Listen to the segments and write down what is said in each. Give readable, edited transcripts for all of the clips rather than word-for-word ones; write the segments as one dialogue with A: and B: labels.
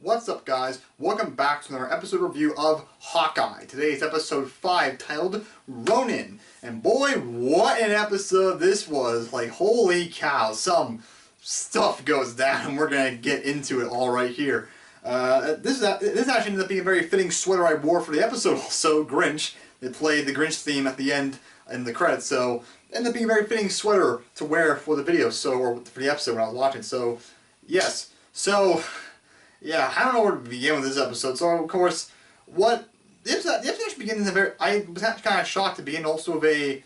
A: What's up, guys? Welcome back to another episode review of Hawkeye. Today's episode 5, titled Ronin. And boy, what an episode this was. Like, holy cow, some stuff goes down, and we're going to get into it all right here. This actually ended up being a very fitting sweater I wore for the episode also, Grinch. They played the Grinch theme at the end in the credits, so it ended up being a very fitting sweater to wear for the video, or for the episode when I was watching, so yes. So, yeah, I don't know where to begin with this episode. So, of course, the episode actually begins in a very, I was kind of shocked to begin also with a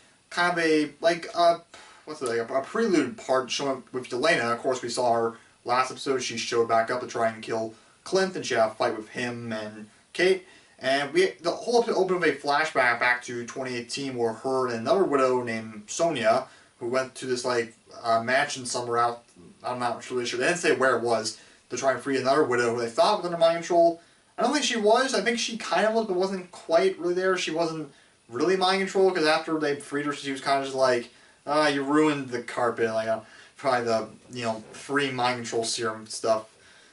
A: prelude part showing with Elena. Of course, we saw her last episode. She showed back up to try and kill Clint, and she had a fight with him and Kate. And the whole episode opened with a flashback back to 2018 where her and another widow named Sonia, who went to this mansion somewhere out, I'm not really sure, they didn't say where it was, to try and free another widow who they thought was under mind control. I don't think she was. I think she kind of was, but wasn't quite really there. She wasn't really mind control, because after they freed her, she was kind of just like, you ruined the carpet, probably the, free mind control serum stuff.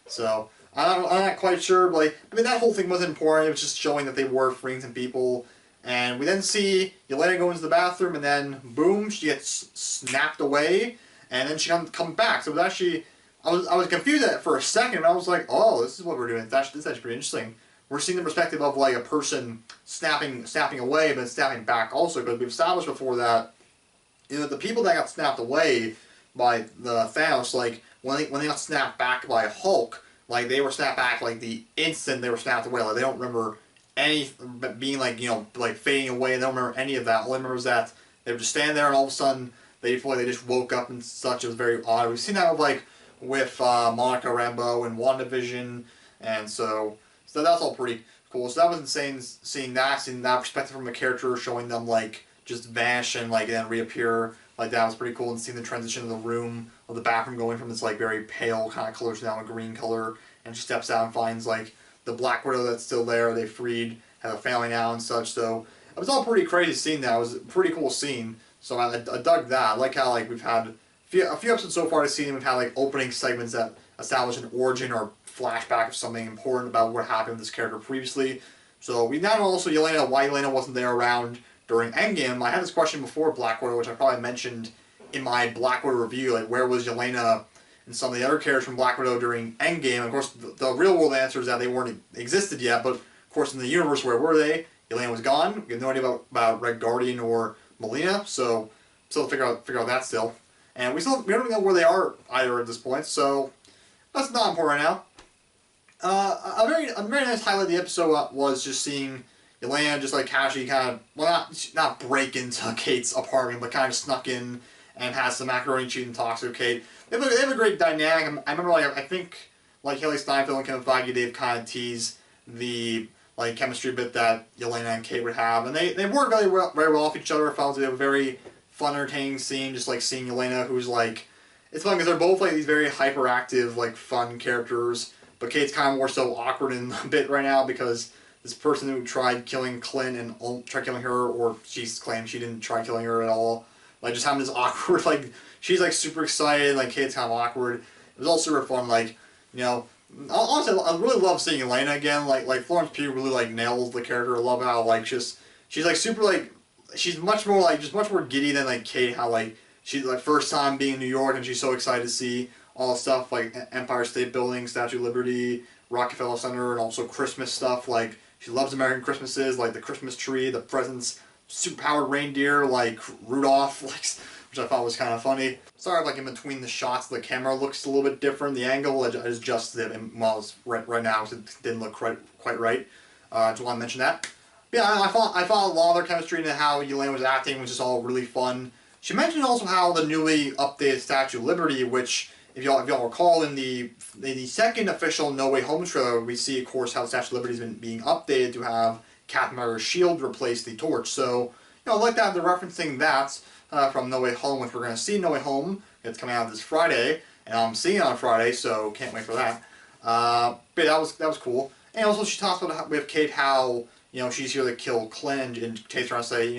A: So, I'm not quite sure, but I mean, that whole thing wasn't important. It was just showing that they were freeing some people. And we then see Elena go into the bathroom, and then, boom, she gets snapped away, and then she comes back. So it was actually, I was confused at it for a second, and I was like, oh, this is what we're doing. This is actually pretty interesting. We're seeing the perspective of, a person snapping away, but snapping back also, because we've established before that, the people that got snapped away by the Thanos, when they got snapped back by Hulk, they were snapped back, the instant they were snapped away. They don't remember any being fading away. They don't remember any of that. All they remember is that they were just standing there, and all of a sudden they just woke up and such. It was very odd. We've seen that with Monica Rambeau and WandaVision, and so that's all pretty cool. So that was insane, seeing that perspective from a character, showing them just vanish and then reappear. That was pretty cool, and seeing the transition of the room, of the bathroom, going from this very pale kind of color to now a green color, and she steps out and finds the Black Widow that's still there. They freed, have a family now and such. So it was all pretty crazy seeing that. It was a pretty cool scene. So I dug that. I like how we've had a few episodes so far to see them. We've had opening segments that establish an origin or flashback of something important about what happened with this character previously. So we now know also why Elena wasn't there around during Endgame. I had this question before Black Widow, which I probably mentioned in my Black Widow review, where was Yelena and some of the other characters from Black Widow during Endgame. And of course, the real world answer is that they weren't existed yet, but of course in the universe, where were they? Yelena was gone. We have no idea about Red Guardian or Melina, so still figure out that still. And we don't even know where they are either at this point, so that's not important right now. A very nice highlight of the episode was just seeing Elena just casually not break into Kate's apartment, but kind of snuck in and has some macaroni cheese and talks with Kate. They have a great dynamic. I remember I think Haley Steinfeld and Kevin Feige, they've kind of teased the chemistry bit that Elena and Kate would have, and they work very well off each other. I felt they have a very fun, entertaining scene, just seeing Elena, who's it's fun because they're both these very hyperactive, fun characters, but Kate's kind of more so awkward in a bit right now because this person who tried killing Clint and tried killing her, or she's claimed she didn't try killing her at all, just having this awkward, she's super excited, Kate's kind of awkward. It was all super fun, honestly, I really love seeing Elena again, Florence Pugh really nails the character. I love how she's super she's much more much more giddy than Kate, how she's first time being in New York and she's so excited to see all the stuff Empire State Building, Statue of Liberty, Rockefeller Center, and also Christmas stuff. She loves American Christmases, the Christmas tree, the presents, super-powered reindeer, Rudolph, which I thought was kind of funny. Sorry if in between the shots the camera looks a little bit different. The angle I just adjusted it while it's right now because it didn't look quite right. Just want to mention that. But yeah, I thought a lot of their chemistry and how Elena was acting was just all really fun. She mentioned also how the newly updated Statue of Liberty, which if y'all recall, in the second official No Way Home trailer, we see, of course, how the Statue of Liberty has been being updated to have Captain America's shield replace the torch. So, I like that they're referencing that from No Way Home, which we're going to see No Way Home. It's coming out this Friday, and I'm seeing it on Friday, so can't wait for that. But that was cool. And also, she talks about with Kate how she's here to kill Clint, and Kate's trying to say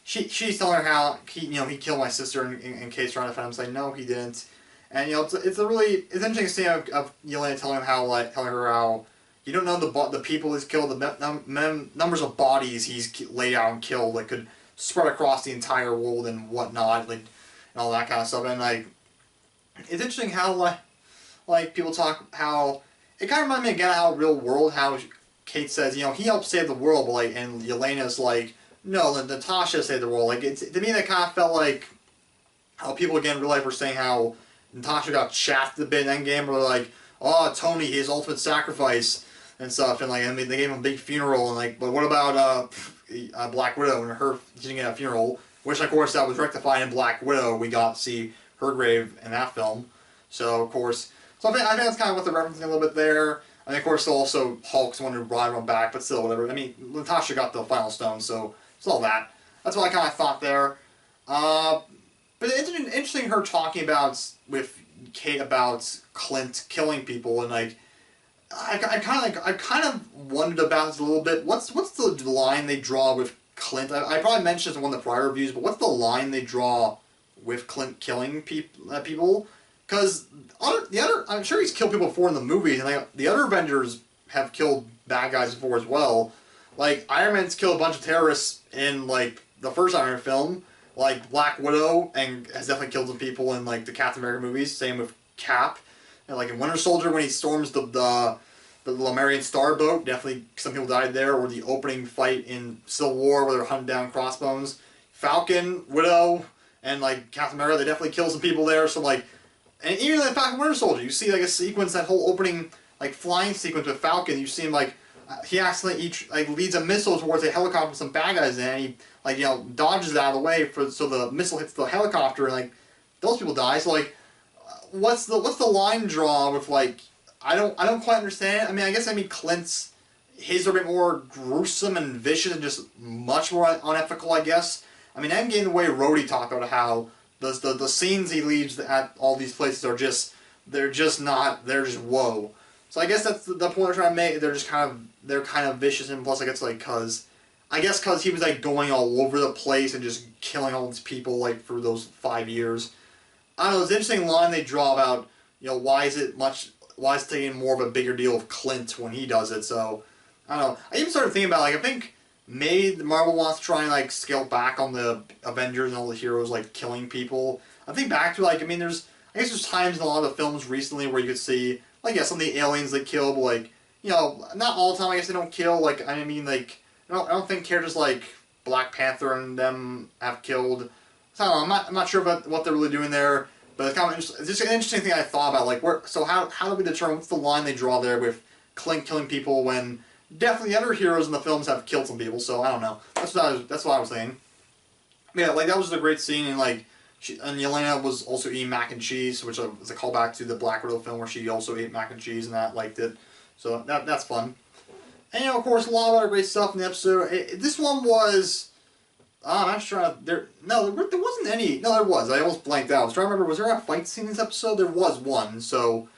A: she's telling her how he killed my sister, and Kate's trying to find him say no, he didn't. And it's interesting scene of Elena telling her how you don't know the people he's killed, the numbers of bodies he's laid out and killed that could spread across the entire world and whatnot, and all that kind of stuff. And it's interesting how people talk how it kind of reminds me again of how real world how Kate says he helped save the world, but and Elena's no, Natasha saved the world. To me that kind of felt like how people again real life were saying how Natasha got shafted a bit in Endgame, where they're oh, Tony, his ultimate sacrifice and stuff, and they gave him a big funeral, and but what about Black Widow and her getting a funeral, which of course that was rectified in Black Widow. We got to see her grave in that film, so of course, I think that's kind of what they're referencing a little bit there. And of course, also Hulk's one who brought him back, but still, whatever. I mean, Natasha got the final stone, so it's all that. That's what I kind of thought there. But it's interesting her talking with Kate about Clint killing people, and I kind of wondered about this a little bit. What's the line they draw with Clint? I probably mentioned this in one of the prior reviews, but what's the line they draw with Clint killing people? Because I'm sure he's killed people before in the movies, and the other Avengers have killed bad guys before as well. Iron Man's killed a bunch of terrorists in the first Iron Man film. Black Widow and has definitely killed some people in the Captain America movies. Same with Cap, and in Winter Soldier when he storms the Lemurian Star boat, definitely some people died there. Or the opening fight in Civil War where they're hunting down Crossbones. Falcon, Widow, and Captain America, they definitely killed some people there. So and even in Falcon Winter Soldier, you see a sequence, that whole opening flying sequence with Falcon. You see him he accidentally leads a missile towards a helicopter with some bad guys in it, and he dodges it out of the way so the missile hits the helicopter, and those people die. So what's the line draw with I don't quite understand. I mean, I guess Clint's his are a bit more gruesome and vicious and just much more unethical, I guess. I mean, Endgame, the way Rhodey talked about how the scenes he leaves at all these places are just they're just whoa. So I guess that's the point they're trying to make. They're kind of vicious, and plus it's cause he was going all over the place and just killing all these people for those 5 years. I don't know. It's an interesting line they draw about why is it taking more of a bigger deal of Clint when he does it. So I don't know. I even started thinking about I think maybe Marvel wants to try and scale back on the Avengers and all the heroes killing people. I think back to there's times in a lot of the films recently where you could see some of the aliens they kill, but not all the time. I guess they don't kill. I don't think characters like Black Panther and them have killed. So I don't know, I'm not sure about what they're really doing there, but it's just an interesting thing I thought about. So how do we determine what's the line they draw there with Clint killing people when definitely other heroes in the films have killed some people? So I don't know. That's what I was saying. Yeah, that was a great scene, and and Elena was also eating mac and cheese, which is a callback to the Black Widow film where she also ate mac and cheese, and that liked it. So that's fun. And of course, a lot of other great stuff in the episode. This one was, I'm not sure. There wasn't any. No, there was. I almost blanked out. I was trying to remember. Was there a fight scene in this episode? There was one. So,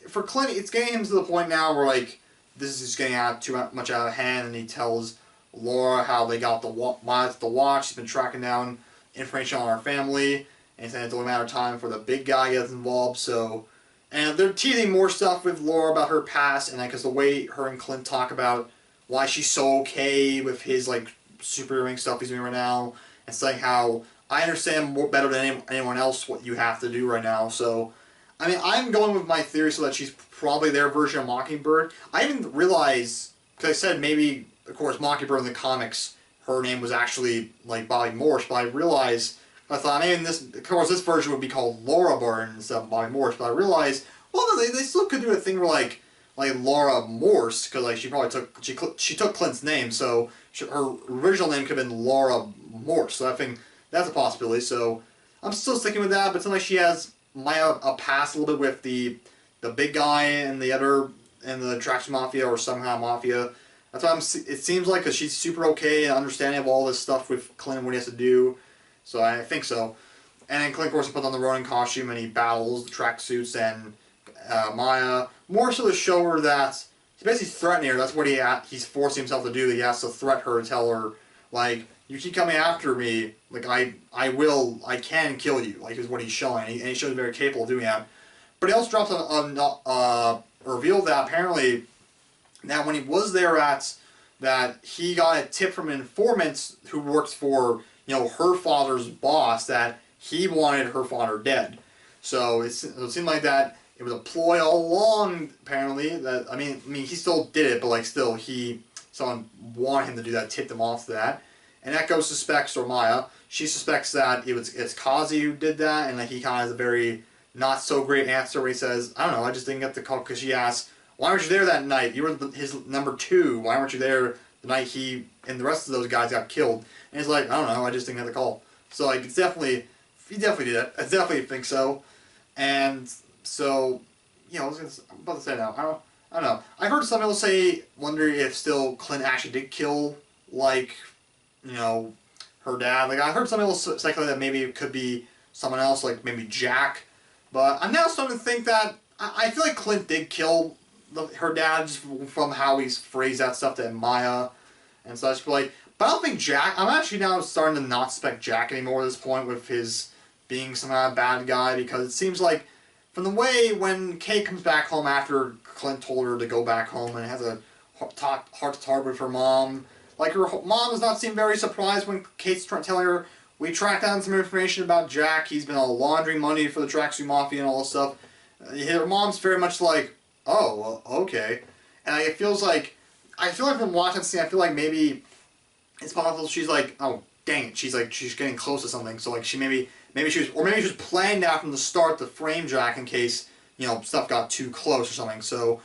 A: for Clint, it's getting him to the point now where this is just getting too much out of hand, and he tells Laura how they got the watch. He's been tracking down information on our family, and saying it's only a matter of time before the big guy gets involved. So, and they're teasing more stuff with Laura about her past, and because the way her and Clint talk about why she's so okay with his superhero stuff he's doing right now, and saying how I understand better than anyone else what you have to do right now. So, I mean, I'm going with my theory so that she's probably their version of Mockingbird. I didn't realize, because I said maybe, of course, Mockingbird in the comics, her name was actually Bobby Morse, but I realized, I thought maybe this version would be called Laura Barton instead of Bobby Morse, but I realized, well, no, they still could do a thing where Laura Morse, because she probably took Clint's name, so her original name could have been Laura Morse. So I think that's a possibility. So I'm still sticking with that, but it's not like she has a past a little bit with the big guy and the Traction Mafia or somehow Mafia. That's why it seems like, because she's super okay and understanding of all this stuff with Clint and what he has to do. So I think so. And then Clint, of course, he puts on the Ronin costume and he battles the tracksuits and Maya. More so to show her that he's basically threatening her. That's what he's forcing himself to do. He has to threat her, tell her, you keep coming after me, like, I can kill you, like, is what he's showing, and he shows very capable of doing that. But he also drops a reveal that apparently, that when he was there that he got a tip from an informant who works for, her father's boss, that he wanted her father dead. So it seemed like that it was a ploy all along, apparently. That I mean, he still did it, but like still, someone wanted him to do that, tipped him off to that. And Echo suspects, or Maya, she suspects that it's Kazi who did that, and like he kind of has a very not so great answer where he says, I don't know, I just didn't get the call, because she asks, why weren't you there that night? You were his number 2. Why weren't you there the night he and the rest of those guys got killed? And he's like, I don't know, I just didn't get the call. So like he definitely did it. I definitely think so. And so, I'm about to say now, I don't know. I heard some people wonder if still Clint actually did kill, like, her dad. Like, I heard some people speculate that maybe it could be someone else, like maybe Jack. But I'm now starting to think that I feel like Clint did kill her dad, just from how he's phrased that stuff to Maya and such. But like, but I don't think Jack. I'm actually now starting to not suspect Jack anymore at this point, with his being somehow a bad guy, because it seems like from the way when Kate comes back home after Clint told her to go back home and has a heart-to-heart with her mom. Like, her mom does not seem very surprised when Kate's telling her, we tracked down some information about Jack, he's been laundering money for the Tracksuit Mafia and all this stuff. Her mom's very much like, oh, well, okay. And it feels like, from watching the scene, I feel like maybe it's possible she's like, oh, dang it, she's getting close to something, so like maybe she was planning that from the start to frame Jack in case, stuff got too close or something. So,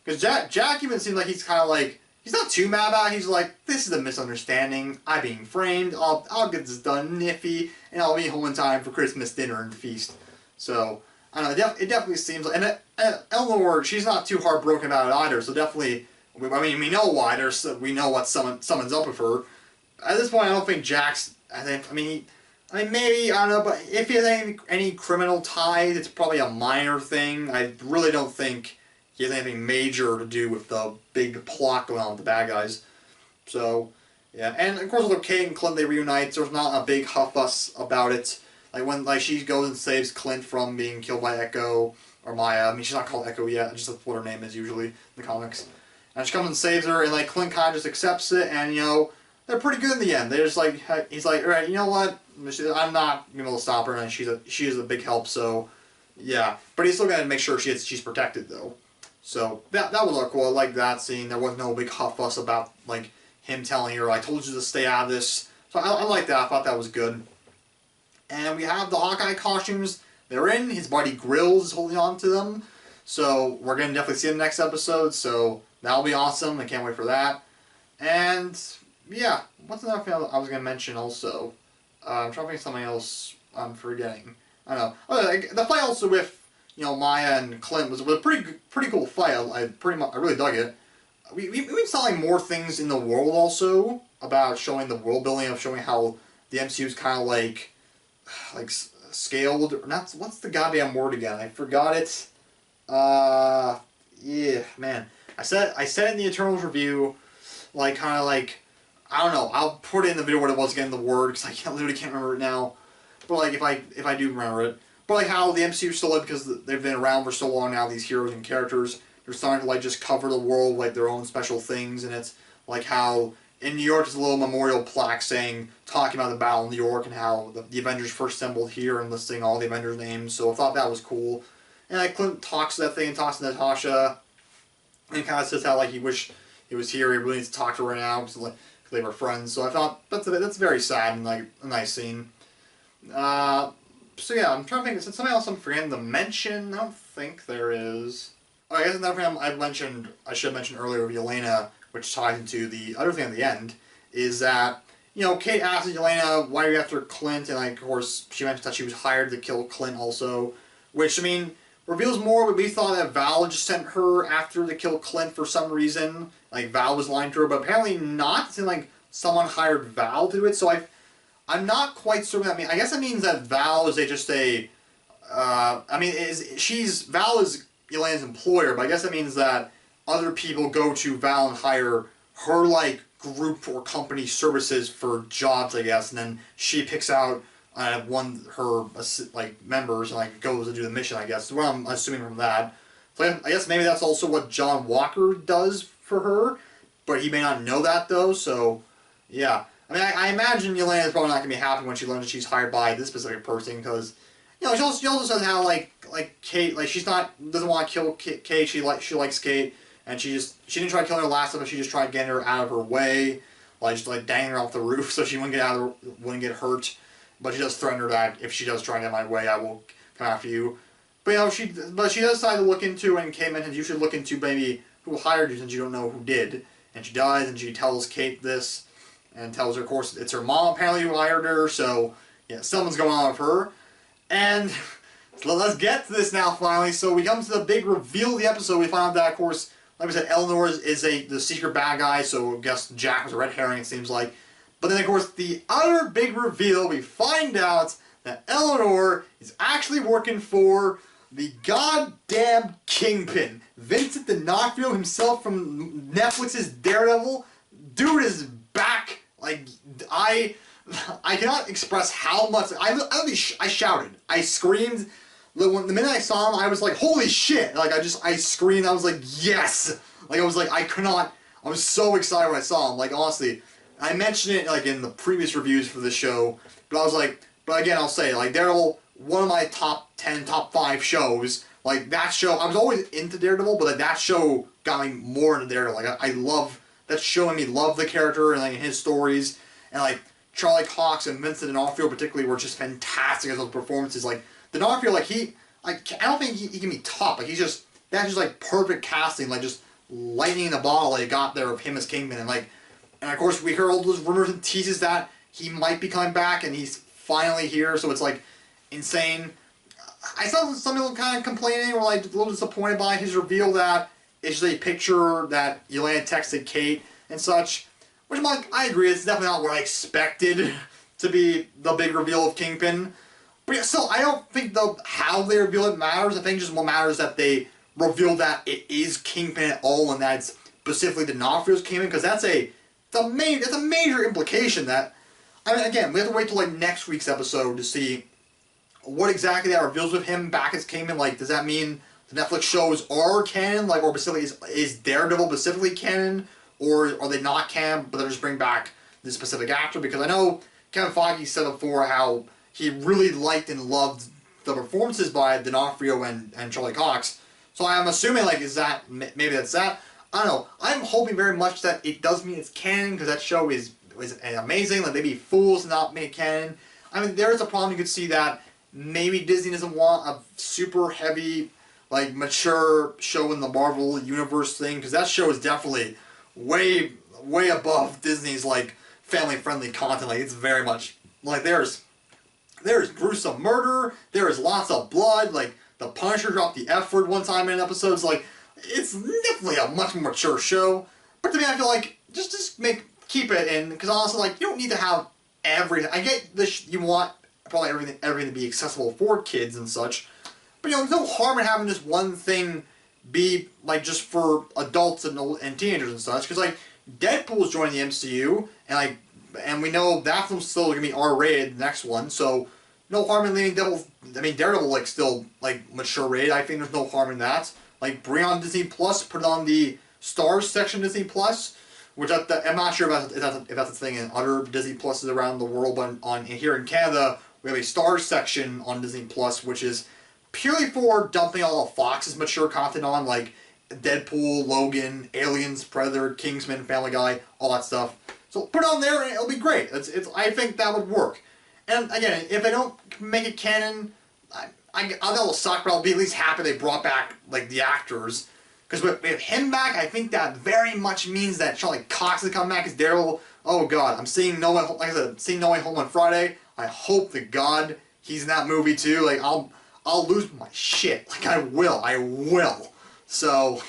A: because Jack even seems like he's kind of like, he's not too mad about it. He's like, this is a misunderstanding. I'm being framed. I'll get this done niffy, and I'll be home in time for Christmas dinner and feast. So, I don't know, it definitely seems like, and Eleanor, she's not too heartbroken about it either, so definitely, we know why, we know what someone's up with her. At this point, I don't think Jack's, maybe, I don't know, but if he has any criminal ties, it's probably a minor thing. I really don't think he has anything major to do with the big plot going on with the bad guys. So, yeah. And, of course, with Kate and Clint, they reunite. There's not a big huff-fuss about it. Like, when she goes and saves Clint from being killed by Echo, or Maya. She's not called Echo yet. Just what her name is, usually, in the comics. And she comes and saves her, and, like, Clint kind of just accepts it, and, they're pretty good in the end. They're just like, he's like, all right, you know what? I'm not able to stop her, and she is a big help. So, yeah. But he's still gonna make sure she's protected though. So that was all cool. I like that scene. There was no big huff fuss about like him telling her, "I told you to stay out of this." So I like that. I thought that was good. And we have the Hawkeye costumes. They're in. His buddy Grills is holding on to them. So we're gonna definitely see them next episode. So that'll be awesome. I can't wait for that. And yeah, what's another thing I was going to mention also? I'm trying to think of something else I'm forgetting. I don't know. Oh, the fight also with, Maya and Clint was a pretty cool fight. I really dug it. We saw like more things in the world also about showing the world building, of showing how the MCU is kind of like scaled, or not. What's the goddamn word again? I forgot it. Yeah, man. I said it in the Eternals review, like kind of like, I don't know. I'll put it in the video what it was again, the word, because I literally can't remember it now. But like if I do remember it, but like how the MCU still live because they've been around for so long now. These heroes and characters, they're starting to like just cover the world like their own special things, and it's like how in New York there's a little memorial plaque talking about the battle in New York and how the Avengers first assembled here and listing all the Avengers names. So I thought that was cool. And like Clint talks to that thing and talks to Natasha, and kind of says how like he wished he was here. He really needs to talk to her now because like they were friends. So I thought that's very sad and like a nice scene. So yeah, I'm trying to think. Is there something else I'm forgetting to mention? I don't think there is. Oh, I guess another thing I should have mentioned earlier with Elena, which ties into the other thing at the end, is that, Kate asks Elena, why are you after Clint? And like, of course, she mentions that she was hired to kill Clint also, which, reveals more, but we thought that Val just sent her after to kill Clint for some reason. Like, Val was lying to her, but apparently not. It seemed like someone hired Val to do it, so I'm not quite certain what that means. I guess it means that Val is Val is Elena's employer, but I guess that means that other people go to Val and hire her, like, group or company services for jobs, I guess, and then she picks out her like members and like goes to do the mission, I guess. Well, I'm assuming from that. So I guess maybe that's also what John Walker does for her, but he may not know that though. So yeah, I mean, I imagine Elena is probably not gonna be happy when she learns that she's hired by this specific person because she also says how like Kate, like she's not doesn't want to kill Kate. She likes Kate. And she didn't try killing her last time, but she just tried getting her out of her way, like just like dangling her off the roof so she wouldn't get hurt. But she does threaten her that if she does try to get in my way, I will come after you. But she does decide to look into, and Kate mentions you should look into maybe who hired you since you don't know who did. And she does, and she tells Kate this, and tells her, of course, it's her mom apparently who hired her. So yeah, something's going on with her. And let's get to this now finally. So we come to the big reveal of the episode. We find out that, of course, like I said, Eleanor is the secret bad guy, so I guess Jack was a red herring, it seems like. But then, of course, the other big reveal, we find out that Eleanor is actually working for the goddamn Kingpin. Vincent D'Onofrio himself from Netflix's Daredevil. Dude is back. Like, I cannot express how much... I shouted. I screamed... The minute I saw him, I was like, holy shit! Like, I screamed, I was like, yes! Like, I was like, I was so excited when I saw him. Like, honestly, I mentioned it, like, in the previous reviews for the show, but I was like, but again, I'll say, like, Daredevil, one of my top 10, top 5 shows. Like, that show, I was always into Daredevil, but like, that show got me more into Daredevil. Like, I love, that show made me love the character and, like, his stories, and, like, Charlie Cox and Vincent D'Onofrio particularly were just fantastic as those performances. Like, D'Onofrio, like, I don't think he can be top. Like, that's just, like, perfect casting, like, just lightning in the bottle they got there of him as Kingpin, and, like, and, of course, we heard all those rumors and teases that he might be coming back, and he's finally here, so it's, like, insane. I saw some people kind of complaining or, like, a little disappointed by his reveal that it's just a picture that Elena texted Kate and such, which I'm like, I agree, it's definitely not what I expected to be the big reveal of Kingpin. But yeah, still, I don't think how they reveal it matters. I think just what matters is that they reveal that it is Kingpin at all, and that it's specifically D'Onofrio's Kingpin, because it's a major implication that, I mean, again, we have to wait till, like, next week's episode to see what exactly that reveals with him back as Kingpin. Like, does that mean the Netflix shows are canon, like, or specifically is Daredevil specifically canon, or are they not canon, but they just bring back this specific actor? Because I know Kevin Feige said before how he really liked and loved the performances by D'Onofrio and Charlie Cox. So I'm assuming, like, maybe that's that. I don't know. I'm hoping very much that it does mean it's canon, because that show is amazing. Like, they'd be fools to not make it canon. I mean, there is a problem you could see that maybe Disney doesn't want a super heavy, like, mature show in the Marvel Universe thing, because that show is definitely way above Disney's, like, family-friendly content. Like, it's very much, like, there's gruesome murder, there is lots of blood, like, the Punisher dropped the F word one time in an episode, so, like, it's definitely a much more mature show. But to me, I feel like, just keep it in, because honestly, like, you don't need to have everything. I get this, you want probably everything to be accessible for kids and such, but, you know, there's no harm in having just one thing be, like, just for adults and teenagers and such, because, like, Deadpool's joining the MCU, and, like, and we know that film's still going to be R-rated, the next one, so no harm in leaving Daredevil, like, still, like, mature rated. I think there's no harm in that. Like, bring on Disney Plus, put it on the Stars section of Disney Plus, which I'm not sure if that's a thing in other Disney Pluses around the world, but here in Canada, we have a Stars section on Disney Plus, which is purely for dumping all of Fox's mature content on, like Deadpool, Logan, Aliens, Predator, Kingsman, Family Guy, all that stuff. So put it on there and it'll be great. I think that would work. And again, if they don't make it canon, I'll suck, but I'll be at least happy they brought back, like, the actors. Because with him back, I think that very much means that Charlie Cox is coming back as Daredevil. Oh god, I'm seeing No Way Home, like I said, seeing No Way Home on Friday. I hope to god he's in that movie too. Like, I'll lose my shit. Like, I will. So,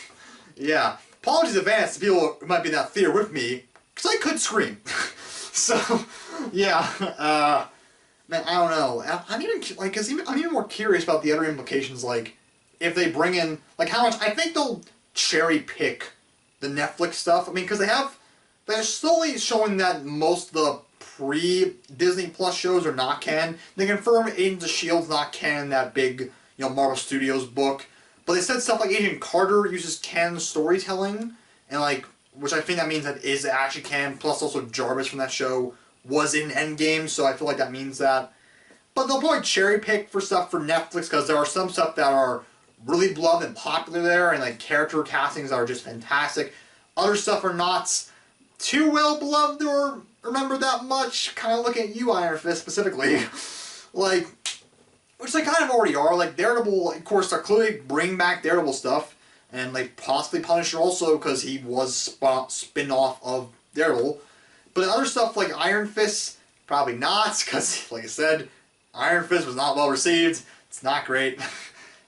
A: yeah. Apologies in advance to people who might be in that theater with me, because I could scream. So, yeah, man, I don't know. I'm even more curious about the other implications, like, if they bring in, like, how much, I think they'll cherry pick the Netflix stuff. I mean, because they have they're slowly showing that most of the pre-Disney Plus shows are not canon. They confirmed Agents of S.H.I.E.L.D.'s not canon, that big, Marvel Studios book. But they said stuff like Agent Carter uses canon storytelling, and like, which I think that means that is actually canon, plus also Jarvis from that show was in Endgame, so I feel like that means that. But they'll probably cherry pick for stuff for Netflix, because there are some stuff that are really beloved and popular there, and like character castings are just fantastic. Other stuff are not too well beloved or remembered that much. Kind of looking at you, Iron Fist, specifically. Like, which they kind of already are. Like, Daredevil, of course, they're clearly bringing back Daredevil stuff. And, like, possibly Punisher also, because he was spin-off of Daredevil. But other stuff like Iron Fist, probably not, because, like I said, Iron Fist was not well received. It's not great.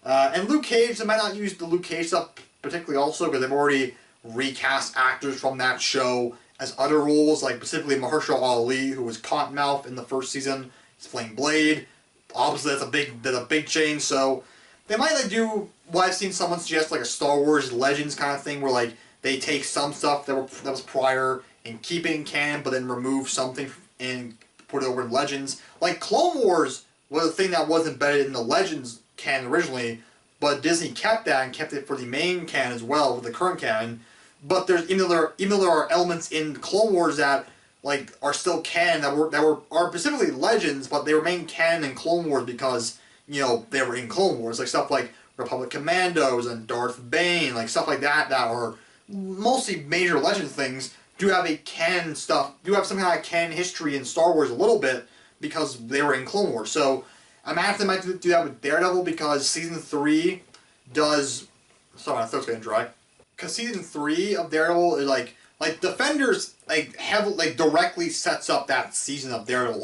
A: And Luke Cage, they might not use the Luke Cage stuff particularly also, because they've already recast actors from that show as other roles, like specifically Mahershala Ali, who was Cottonmouth in the first season. He's playing Blade. Obviously, that's a big change, so they might like do what I've seen someone suggest, like a Star Wars Legends kind of thing, where like they take some stuff that was prior and keep it in canon, but then remove something and put it over in Legends. Like Clone Wars was a thing that was embedded in the Legends canon originally, but Disney kept that and kept it for the main canon as well, with the current canon. But there's even though there are elements in Clone Wars that like are still canon that are specifically Legends, but they remain canon in Clone Wars because they were in Clone Wars, like stuff like Republic Commandos and Darth Bane, like stuff like that are mostly major Legends things. Do have a canon stuff, do have some kind of canon history in Star Wars a little bit because they were in Clone Wars. So I imagine they might do that with Daredevil because season 3 does. Sorry, my throat's getting dry. Because season 3 of Daredevil is like Defenders directly sets up that season of Daredevil,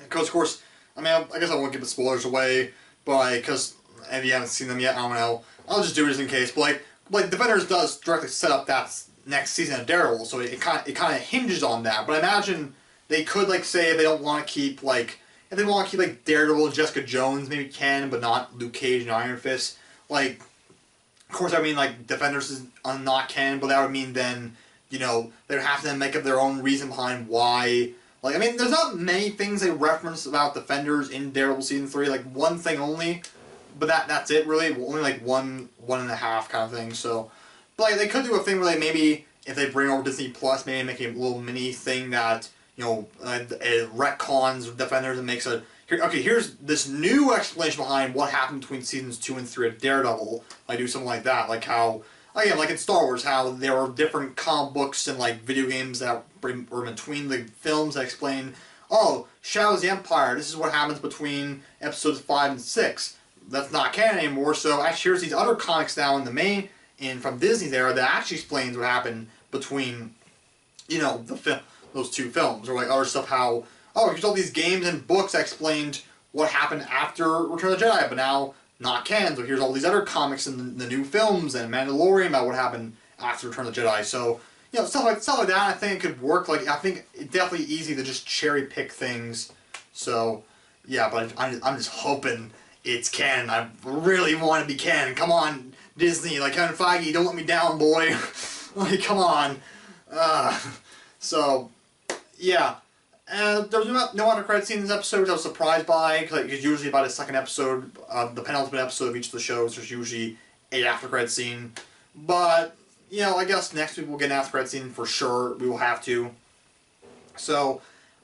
A: because of course, I mean, I guess I won't give the spoilers away, but because if you haven't seen them yet, I don't know, I'll just do it just in case. But like Defenders does directly set up that next season of Daredevil, so it kind of hinges on that. But I imagine they could say if they don't want to keep if they want to keep Daredevil, Jessica Jones maybe can, but not Luke Cage and Iron Fist. Of course, I mean, Defenders is not canon, but that would mean then, they would have to then make up their own reason behind why. I mean, there's not many things they reference about Defenders in Daredevil Season 3, one thing only, but that's it, really. Only, one and a half kind of thing, so. But, they could do a thing where, maybe, if they bring over Disney Plus, maybe make a little mini thing that, it retcons Defenders and makes here's this new explanation behind what happened between seasons 2 and 3 of Daredevil. I do something like that, how, again, in Star Wars, how there are different comic books and video games that were between the films that explain, oh, Shadows of the Empire, this is what happens between episodes 5 and 6. That's not canon anymore, so actually here's these other comics now in the main, from Disney's era, that actually explains what happened between, those two films, or other stuff, how, oh, here's all these games and books that explained what happened after Return of the Jedi, but now not canon. So here's all these other comics and the new films and Mandalorian about what happened after Return of the Jedi. So, stuff like that, I think it could work. I think it's definitely easy to just cherry pick things. So, yeah, but I'm just hoping it's canon. I really want to be canon. Come on, Disney, Kevin Feige, don't let me down, boy. Come on. So, yeah. There was no other credit scene in this episode, which I was surprised by, because usually by the second episode, the penultimate episode of each of the shows, there's usually an after credit scene. But, I guess next week we'll get an after credit scene for sure. We will have to. So,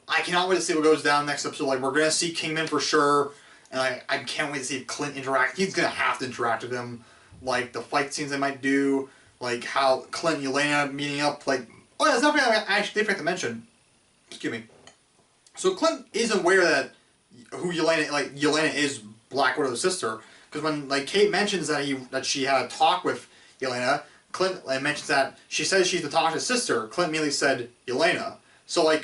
A: I cannot wait to see what goes down next episode. We're going to see Kingpin for sure, and I can't wait to see if Clint interact. He's going to have to interact with him. The fight scenes they might do, how Clint and Elena meeting up, oh yeah, that's something I actually did forget to mention. Excuse me. So Clint is aware that who Yelena is Black Widow's sister, because when Kate mentions that she had a talk with Yelena, Clint mentions that she says she's Natasha's sister. Clint immediately said Yelena. So I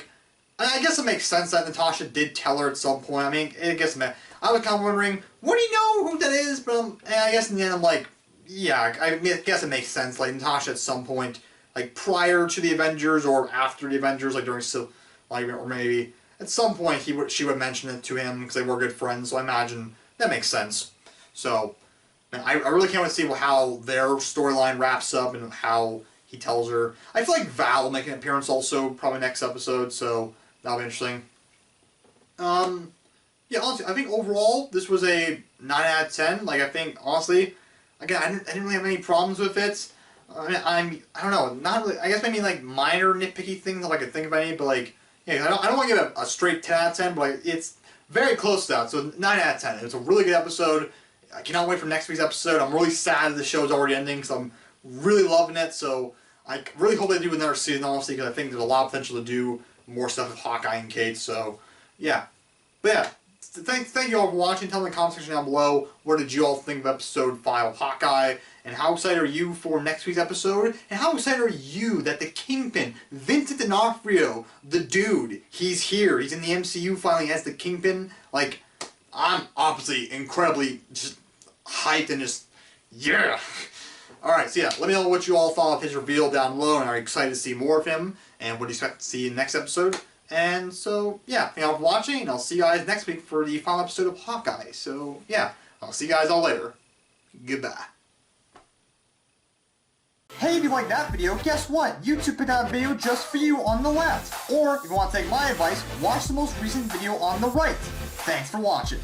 A: guess it makes sense that Natasha did tell her at some point. I mean, I guess I was kind of wondering, what do you know who that is? But I guess in the end I'm yeah, I guess it makes sense. Natasha at some point, prior to the Avengers or after the Avengers, during or maybe. At some point, she would mention it to him because they were good friends, so I imagine that makes sense. So, I really can't wait to see how their storyline wraps up and how he tells her. I feel like Val will make an appearance also probably next episode, so that'll be interesting. Yeah, honestly, I think overall this was a 9 out of 10. Like, I think, honestly, again, I didn't really have any problems with it. I don't know, not really, I guess maybe like minor nitpicky things if I could think of any, but like, yeah, I don't want to give it a straight 10 out of 10, but like, it's very close to that, so 9 out of 10. It's a really good episode. I cannot wait for next week's episode. I'm really sad that the show's already ending, because I'm really loving it, so I really hope they do another season, honestly, because I think there's a lot of potential to do more stuff with Hawkeye and Kate, so, yeah. But yeah, thank you all for watching. Tell me in the comment section down below, what did you all think of episode 5 of Hawkeye, and how excited are you for next week's episode, and how excited are you that the Kingpin, Vincent D'Onofrio, the dude, he's here, he's in the MCU finally as the Kingpin. Like, I'm obviously incredibly just hyped and just, yeah. Alright, so yeah, let me know what you all thought of his reveal down below, and are you excited to see more of him, and what do you expect to see in the next episode. And so, yeah, thank you all for watching, and I'll see you guys next week for the final episode of Hawkeye. So, yeah, I'll see you guys all later. Goodbye. Hey, if you liked that video, guess what? YouTube put out a video just for you on the left. Or, if you want to take my advice, watch the most recent video on the right. Thanks for watching.